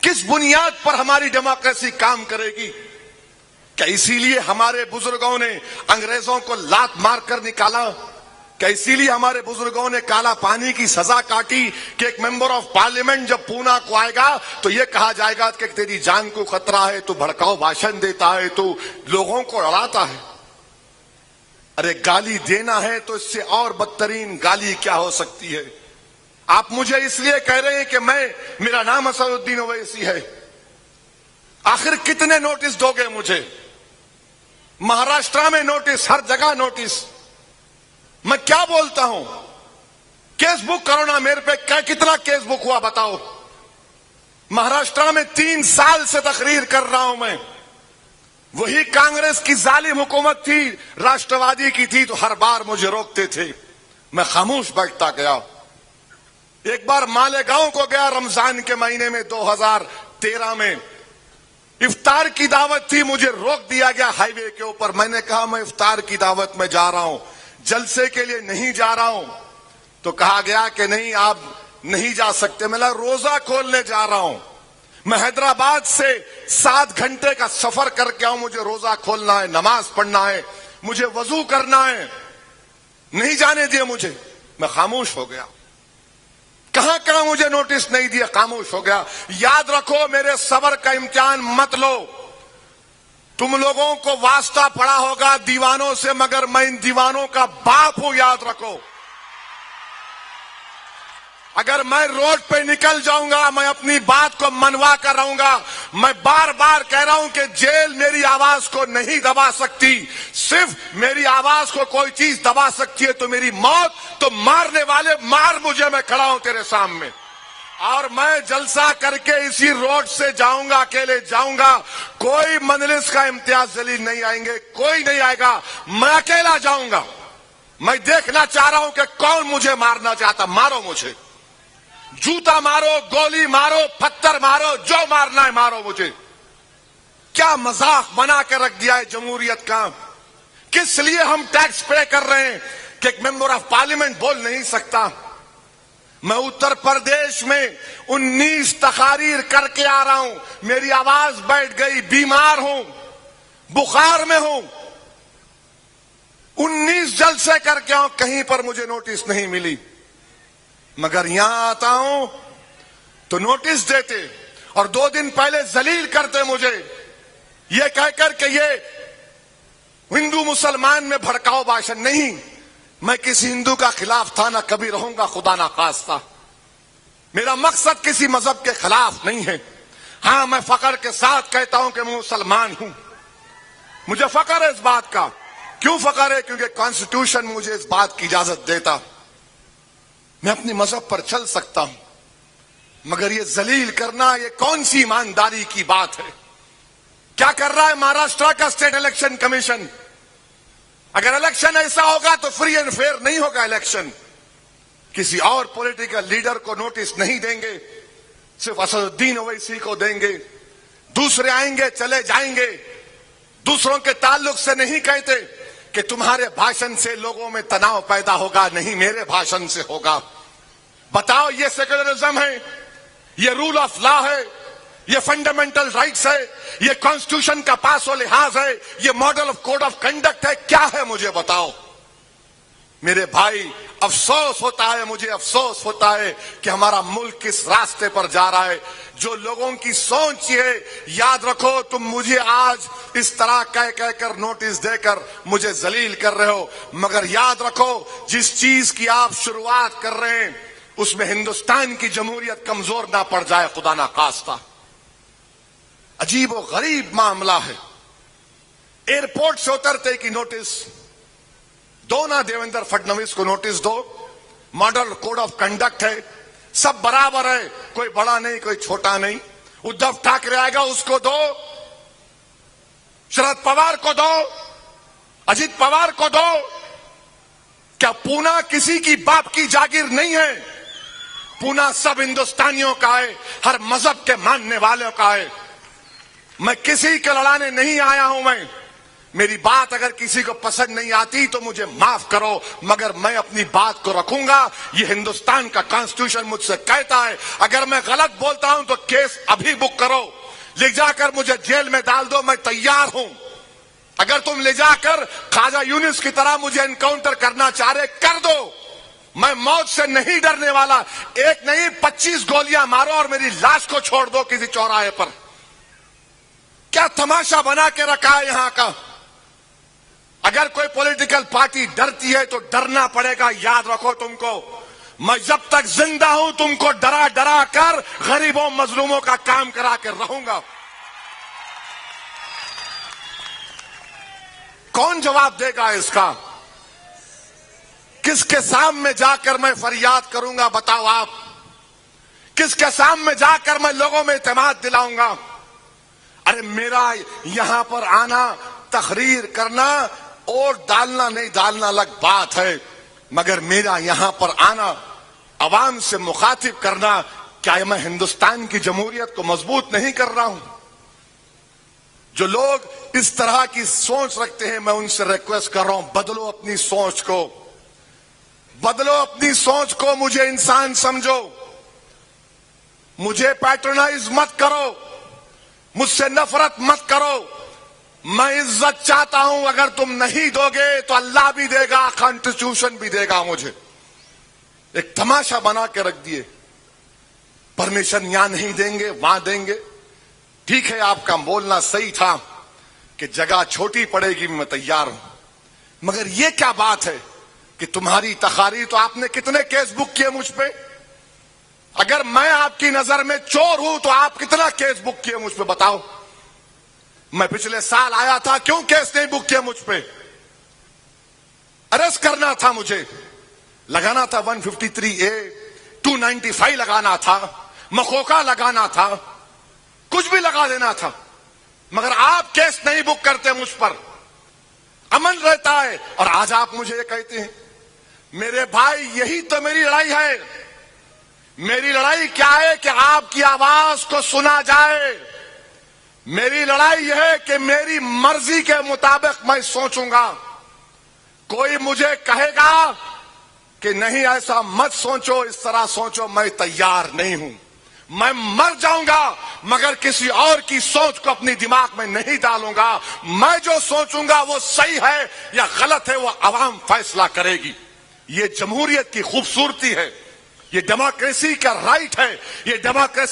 किस बुनियाद पर हमारी डेमोक्रेसी काम करेगी? क्या इसीलिए हमारे बुजुर्गों ने अंग्रेजों को लात मारकर निकाला? क्या इसीलिए हमारे बुजुर्गों ने काला पानी की सजा काटी कि एक मेंबर ऑफ पार्लियामेंट जब पूना को आएगा तो यह कहा जाएगा कि तेरी जान को खतरा है, तो भड़काऊ भाषण देता है, तो लोगों को डराता है? अरे गाली देना है तो इससे और बदतरीन गाली क्या हो सकती है? आप मुझे इसलिए कह रहे हैं कि मेरा नाम असदुद्दीन ओवैसी है। आखिर कितने नोटिस दोगे मुझे? महाराष्ट्र में नोटिस, हर जगह नोटिस। मैं क्या बोलता हूं? केस बुक करो ना मेरे पे। कितना केस बुक हुआ बताओ? महाराष्ट्र में 3 साल से तकरीर कर रहा हूं मैं। वही कांग्रेस की जालिम हुकूमत थी, राष्ट्रवादी की थी, तो हर बार मुझे रोकते थे। मैं खामोश बैठता गया। एक बार मालेगांव को गया रमजान के महीने में 2013 में। इफ्तार की दावत थी, मुझे रोक दिया गया हाईवे के ऊपर। मैंने कहा मैं इफ्तार की दावत में जा रहा हूं, जलसे के लिए नहीं जा रहा हूं। तो कहा गया कि नहीं आप नहीं जा सकते। मैं रोजा खोलने जा रहा हूं। मैं हैदराबाद से 7 घंटे का सफर करके आऊं, मुझे रोजा खोलना है, नमाज पढ़ना है, मुझे वजू करना है। नहीं जाने दिए मुझे। मैं खामोश हो गया। कहां कहां मुझे नोटिस नहीं दिया, खामोश हो गया। याद रखो, मेरे सब्र का इम्तिहान मत लो। तुम लोगों को वास्ता पड़ा होगा दीवानों से, मगर मैं इन दीवानों का बाप हूं, याद रखो। अगर मैं रोड पे निकल जाऊंगा, मैं अपनी बात को मनवा कर रहूंगा। मैं बार बार कह रहा हूं कि जेल मेरी आवाज को नहीं दबा सकती। सिर्फ मेरी आवाज को कोई चीज दबा सकती है तो मेरी मौत। तो मारने वाले मार मुझे, मैं खड़ा हूं तेरे सामने। और मैं जलसा करके इसी रोड से जाऊंगा, अकेले जाऊंगा। कोई मजलिस का इम्तियाज जलील नहीं आएंगे, कोई नहीं आएगा। मैं अकेला जाऊंगा। मैं देखना चाह रहा हूं कि कौन मुझे मारना चाहता। मारो मुझे, जूता मारो, गोली मारो, पत्थर मारो, जो मारना है मारो मुझे। क्या मजाक बना के रख दिया है जमहूरियत का? किस लिए हम टैक्स पे कर रहे हैं कि एक मेंबर ऑफ पार्लियामेंट बोल नहीं सकता? मैं उत्तर प्रदेश में 19 तकारीर करके आ रहा हूं। मेरी आवाज बैठ गई, बीमार हूं, बुखार में हूं। 19 जलसे करके आऊं, कहीं पर मुझे नोटिस नहीं मिली। मगर यहां आता हूं तो नोटिस देते और 2 दिन पहले जलील करते मुझे, ये कहकर कि ये हिंदू मुसलमान में भड़काऊ भाषण। नहीं, मैं किसी हिंदू का खिलाफ था, ना कभी रहूंगा, खुदा ना खास्ता। मेरा मकसद किसी मजहब के खिलाफ नहीं है। हां, मैं फख्र के साथ कहता हूं कि मैं मुसलमान हूं। मुझे फख्र है इस बात का। क्यों फख्र है? क्योंकि कॉन्स्टिट्यूशन मुझे इस बात की इजाजत देता। मैं अपने मजहब पर चल सकता हूं। मगर ये जलील करना, ये कौन सी ईमानदारी की बात है? क्या कर रहा है महाराष्ट्र का स्टेट इलेक्शन कमीशन? अगर इलेक्शन ऐसा होगा तो फ्री एंड फेयर नहीं होगा इलेक्शन। किसी और पॉलिटिकल लीडर को नोटिस नहीं देंगे, सिर्फ असदुद्दीन ओवैसी को देंगे। दूसरे आएंगे, चले जाएंगे। दूसरों के ताल्लुक से नहीं कहते कि तुम्हारे भाषण से लोगों में तनाव पैदा होगा। नहीं, मेरे भाषण से होगा। बताओ, ये सेक्युलरिज्म है, ये रूल ऑफ लॉ है, ये फंडामेंटल राइट्स है, ये कॉन्स्टिट्यूशन का पास और लिहाज है, ये model of code of conduct है? क्या है मुझे बताओ। मेरे भाई, अफसोस होता है, मुझे अफसोस होता है कि हमारा मुल्क किस रास्ते पर जा रहा है। जो लोगों की सोच है, याद रखो, तुम मुझे आज इस तरह कह कहकर नोटिस देकर मुझे जलील कर रहे हो, मगर याद रखो, जिस चीज की आप शुरुआत कर रहे हैं उसमें हिंदुस्तान की जमहूरियत कमजोर ना पड़ जाए, खुदा ना खास्ता। अजीब और गरीब मामला है। एयरपोर्ट से उतरते की नोटिस दो ना, देवेंद्र फडणवीस को नोटिस दो। मॉडल कोड ऑफ कंडक्ट है, सब बराबर है, कोई बड़ा नहीं, कोई छोटा नहीं। उद्धव ठाकरे आएगा, उसको दो, शरद पवार को दो, अजित पवार को दो। क्या पूना किसी की बाप की जागीर नहीं है? पूना सब हिंदुस्तानियों का है, हर मजहब के मानने वालों का है। मैं किसी के लड़ाने नहीं आया हूं। मेरी बात अगर किसी को पसंद नहीं आती तो मुझे माफ करो, मगर मैं अपनी बात को रखूंगा। ये हिंदुस्तान का कॉन्स्टिट्यूशन मुझसे कहता है, अगर मैं गलत बोलता हूं तो केस अभी बुक करो, ले जाकर मुझे जेल में डाल दो, मैं तैयार हूं। अगर तुम ले जाकर ख्वाजा यूनुस की तरह मुझे एनकाउंटर करना चाह रहे, कर दो। मैं मौत से नहीं डरने वाला। एक नहीं 25 गोलियां मारो और मेरी लाश को छोड़ दो किसी चौराहे पर। क्या तमाशा बना के रखा है यहां का। अगर कोई पॉलिटिकल पार्टी डरती है तो डरना पड़ेगा। याद रखो तुमको, मैं जब तक जिंदा हूं तुमको डरा डरा कर गरीबों मजलूमों का काम करा के रहूंगा। कौन जवाब देगा इसका? किसके सामने जाकर मैं फरियाद करूंगा, बताओ आप? किसके सामने जाकर मैं लोगों में इत्मीनान दिलाऊंगा? अरे मेरा यहां पर आना, तकरीर करना, वोट डालना नहीं डालना अलग बात है, मगर मेरा यहां पर आना, अवाम से मुखातिब करना, क्या मैं हिंदुस्तान की जमहूरियत को मजबूत नहीं कर रहा हूं? जो लोग इस तरह की सोच रखते हैं, मैं उनसे रिक्वेस्ट कर रहा हूं, बदलो अपनी सोच को, बदलो अपनी सोच को। मुझे इंसान समझो, मुझे पैट्रोनाइज मत करो, मुझसे नफरत मत करो। मैं इज्जत चाहता हूं, अगर तुम नहीं दोगे तो अल्लाह भी देगा, कॉन्स्टिट्यूशन भी देगा मुझे। एक तमाशा बना के रख दिए, परमिशन यहां नहीं देंगे, वहां देंगे। ठीक है, आपका बोलना सही था कि जगह छोटी पड़ेगी, मैं तैयार हूं, मगर यह क्या बात है कि तुम्हारी तकारीर, तो आपने कितने केस बुक किए मुझ पे? अगर मैं आपकी नजर में चोर हूं तो आप कितना केस बुक किए मुझ पे, बताओ? मैं पिछले साल आया था, क्यों केस नहीं बुक किया मुझ पे? अरेस्ट करना था मुझे, लगाना था 153A, 295 लगाना था, मखोका लगाना था, कुछ भी लगा देना था, मगर आप केस नहीं बुक करते मुझ पर, अमन रहता है। और आज आप मुझे ये कहते हैं, मेरे भाई यही तो मेरी लड़ाई है। मेरी लड़ाई क्या है कि आपकी आवाज को सुना जाए। मेरी लड़ाई यह है कि मेरी मर्जी के मुताबिक मैं सोचूंगा। कोई मुझे कहेगा कि नहीं ऐसा मत सोचो, इस तरह सोचो, मैं तैयार नहीं हूं। मैं मर जाऊंगा मगर किसी और की सोच को अपनी दिमाग में नहीं डालूंगा। मैं जो सोचूंगा वो सही है या गलत है, वो अवाम फैसला करेगी। ये जमहूरियत की खूबसूरती है, ये डेमोक्रेसी का राइट है, ये डेमोक्रेसी